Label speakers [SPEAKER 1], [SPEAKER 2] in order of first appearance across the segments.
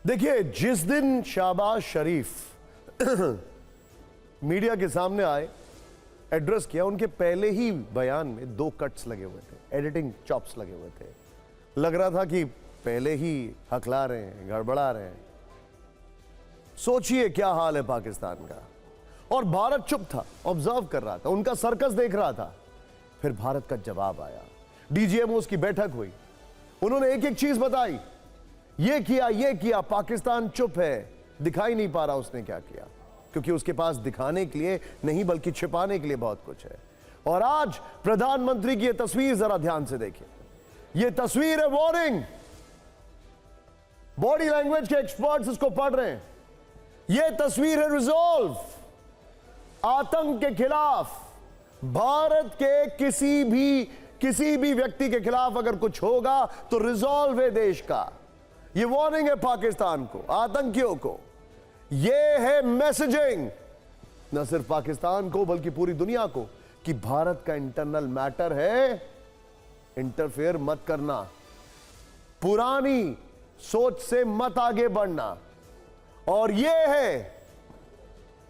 [SPEAKER 1] देखिए, जिस दिन शहबाज शरीफ मीडिया के सामने आए, एड्रेस किया, उनके पहले ही बयान में 2 कट्स लगे हुए थे, एडिटिंग चॉप्स लगे हुए थे। लग रहा था कि पहले ही हकला रहे हैं, गड़बड़ा रहे हैं। सोचिए क्या हाल है पाकिस्तान का। और भारत चुप था, ऑब्जर्व कर रहा था, उनका सर्कस देख रहा था। फिर भारत का जवाब आया, डीजीएमओस की बैठक हुई, उन्होंने एक एक चीज बताई, ये किया, पाकिस्तान चुप है, दिखाई नहीं पा रहा उसने क्या किया, क्योंकि उसके पास दिखाने के लिए नहीं बल्कि छिपाने के लिए बहुत कुछ है। और आज प्रधानमंत्री की यह तस्वीर जरा ध्यान से देखिए, यह तस्वीर है वार्निंग। बॉडी लैंग्वेज के एक्सपर्ट्स इसको पढ़ रहे हैं। यह तस्वीर है रिजॉल्व, आतंक के खिलाफ, भारत के किसी भी व्यक्ति के खिलाफ अगर कुछ होगा तो रिजॉल्व है देश का। यह वार्निंग है पाकिस्तान को, आतंकियों को। यह है मैसेजिंग न सिर्फ पाकिस्तान को बल्कि पूरी दुनिया को कि भारत का इंटरनल मैटर है, इंटरफेयर मत करना, पुरानी सोच से मत आगे बढ़ना। और यह है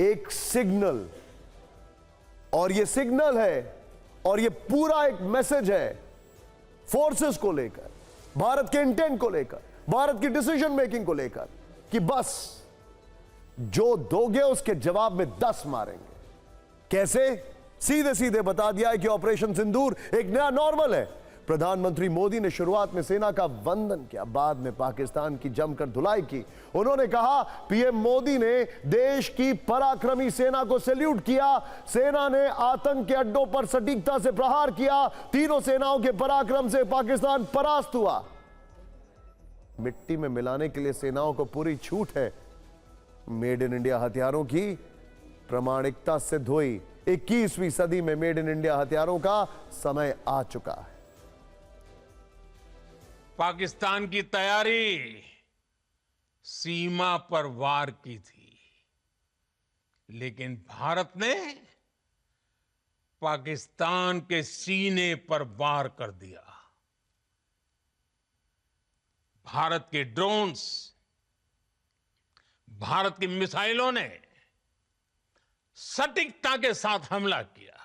[SPEAKER 1] एक सिग्नल, और यह सिग्नल है और यह पूरा एक मैसेज है फोर्सेस को लेकर, भारत के इंटेंट को लेकर, भारत की डिसीजन मेकिंग को लेकर, कि बस जो दोगे उसके जवाब में 10 मारेंगे। कैसे? सीधे सीधे बता दिया है कि ऑपरेशन सिंदूर एक नया नॉर्मल है। प्रधानमंत्री मोदी ने शुरुआत में सेना का वंदन किया, बाद में पाकिस्तान की जमकर धुलाई की। उन्होंने कहा, पीएम मोदी ने देश की पराक्रमी सेना को सैल्यूट किया, सेना ने आतंक के अड्डों पर सटीकता से प्रहार किया, तीनों सेनाओं के पराक्रम से पाकिस्तान परास्त हुआ। मिट्टी में मिलाने के लिए सेनाओं को पूरी छूट है। मेड इन इंडिया हथियारों की प्रामाणिकता सिद्ध हुई। 21वीं सदी में मेड इन इंडिया हथियारों का समय आ चुका है।
[SPEAKER 2] पाकिस्तान की तैयारी सीमा पर वार की थी, लेकिन भारत ने पाकिस्तान के सीने पर वार कर दिया। भारत के ड्रोन्स, भारत की मिसाइलों ने सटीकता के साथ हमला किया।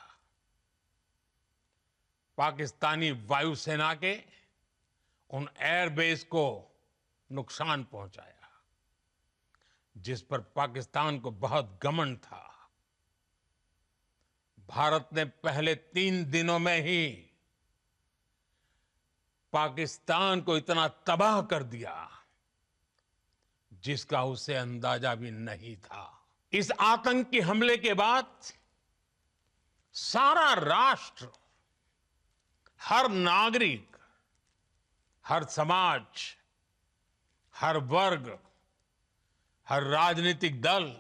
[SPEAKER 2] पाकिस्तानी वायुसेना के उन एयरबेस को नुकसान पहुंचाया, जिस पर पाकिस्तान को बहुत घमंड था। भारत ने पहले 3 दिनों में ही पाकिस्तान को इतना तबाह कर दिया जिसका उसे अंदाजा भी नहीं था। इस आतंकी हमले के बाद सारा राष्ट्र, हर नागरिक, हर समाज, हर वर्ग, हर राजनीतिक दल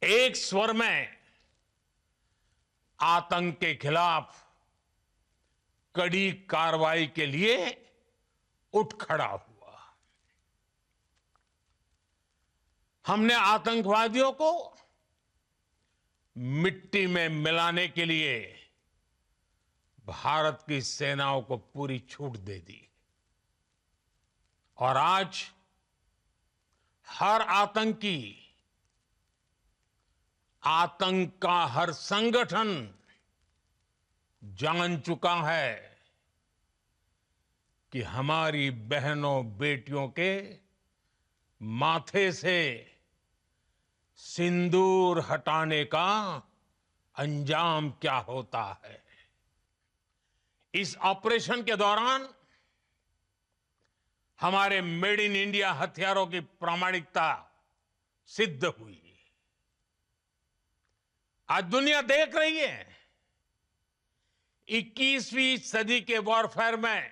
[SPEAKER 2] एक स्वर में आतंक के खिलाफ कड़ी कार्रवाई के लिए उठ खड़ा हुआ। हमने आतंकवादियों को मिट्टी में मिलाने के लिए भारत की सेनाओं को पूरी छूट दे दी, और आज हर आतंकी, आतंक का हर संगठन जान चुका है कि हमारी बहनों बेटियों के माथे से सिंदूर हटाने का अंजाम क्या होता है। इस ऑपरेशन के दौरान हमारे मेड इन इंडिया हथियारों की प्रामाणिकता सिद्ध हुई। आज दुनिया देख रही है 21वीं सदी के वॉरफेयर में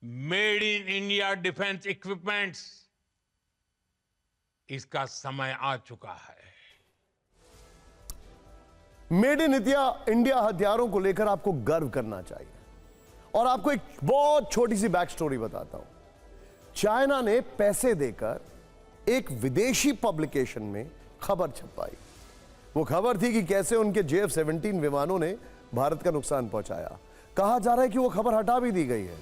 [SPEAKER 2] made in India defence equipments, इसका समय आ चुका है।
[SPEAKER 1] मेड इन इंडिया हथियारों को लेकर आपको गर्व करना चाहिए। और आपको एक बहुत छोटी सी बैक स्टोरी बताता हूं। चाइना ने पैसे देकर एक विदेशी पब्लिकेशन में खबर छपवाई। वो खबर थी कि कैसे उनके JF-17 विमानों ने भारत का नुकसान पहुंचाया। कहा जा रहा है कि वो खबर हटा भी दी गई है,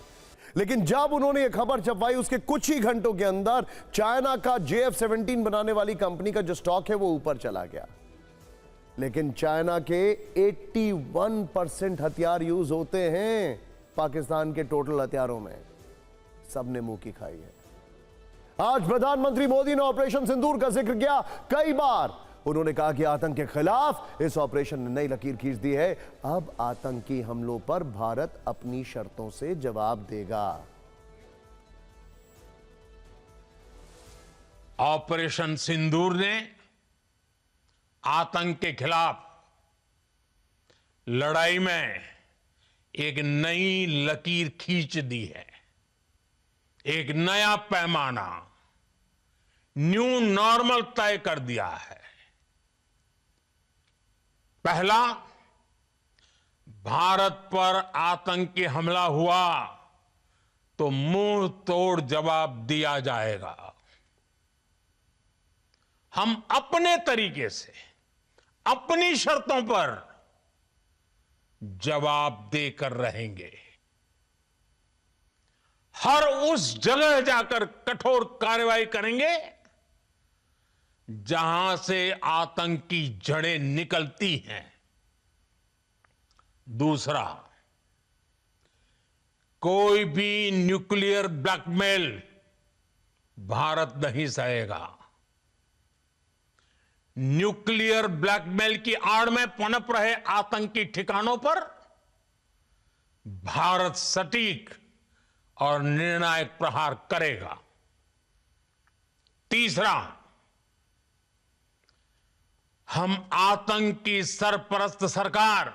[SPEAKER 1] लेकिन जब उन्होंने यह खबर छपवाई उसके कुछ ही घंटों के अंदर चाइना का JF-17 बनाने वाली कंपनी का जो स्टॉक है वो ऊपर चला गया। लेकिन चाइना के 81% हथियार यूज होते हैं पाकिस्तान के टोटल हथियारों में। सबने मुंह की खाई है। आज प्रधानमंत्री मोदी ने ऑपरेशन सिंदूर का जिक्र किया कई बार। उन्होंने कहा कि आतंक के खिलाफ इस ऑपरेशन ने नई लकीर खींच दी है। अब आतंकी हमलों पर भारत अपनी शर्तों से जवाब देगा।
[SPEAKER 2] ऑपरेशन सिंदूर ने आतंक के खिलाफ लड़ाई में एक नई लकीर खींच दी है। एक नया पैमाना, न्यू नॉर्मल तय कर दिया है। पहला, भारत पर आतंकी हमला हुआ तो मुंह तोड़ जवाब दिया जाएगा। हम अपने तरीके से, अपनी शर्तों पर जवाब देकर रहेंगे। हर उस जगह जाकर कठोर कार्रवाई करेंगे जहां से आतंक की जड़ें निकलती हैं। दूसरा, कोई भी न्यूक्लियर ब्लैकमेल भारत नहीं सहेगा। न्यूक्लियर ब्लैकमेल की आड़ में पनप रहे आतंकी ठिकानों पर भारत सटीक और निर्णायक प्रहार करेगा। तीसरा, हम आतंक की सरपरस्त सरकार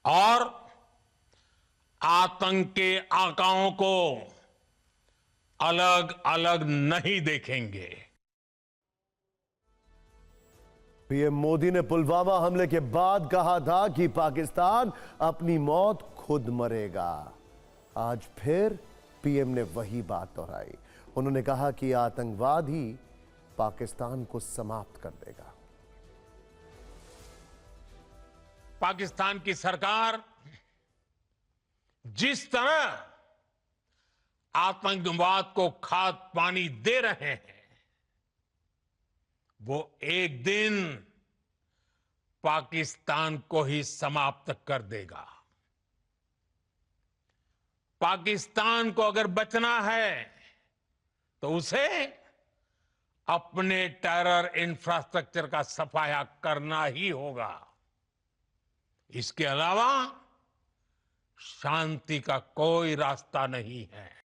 [SPEAKER 2] और आतंक के आकाओं को अलग अलग नहीं देखेंगे।
[SPEAKER 1] पीएम मोदी ने पुलवामा हमले के बाद कहा था कि पाकिस्तान अपनी मौत खुद मरेगा। आज फिर पीएम ने वही बात दोहराई। उन्होंने कहा कि आतंकवाद ही पाकिस्तान को समाप्त कर देगा।
[SPEAKER 2] पाकिस्तान की सरकार जिस तरह आतंकवाद को खाद पानी दे रहे हैं, वो एक दिन पाकिस्तान को ही समाप्त कर देगा। पाकिस्तान को अगर बचना है तो उसे अपने टेरर इंफ्रास्ट्रक्चर का सफाया करना ही होगा। इसके अलावा शांति का कोई रास्ता नहीं है।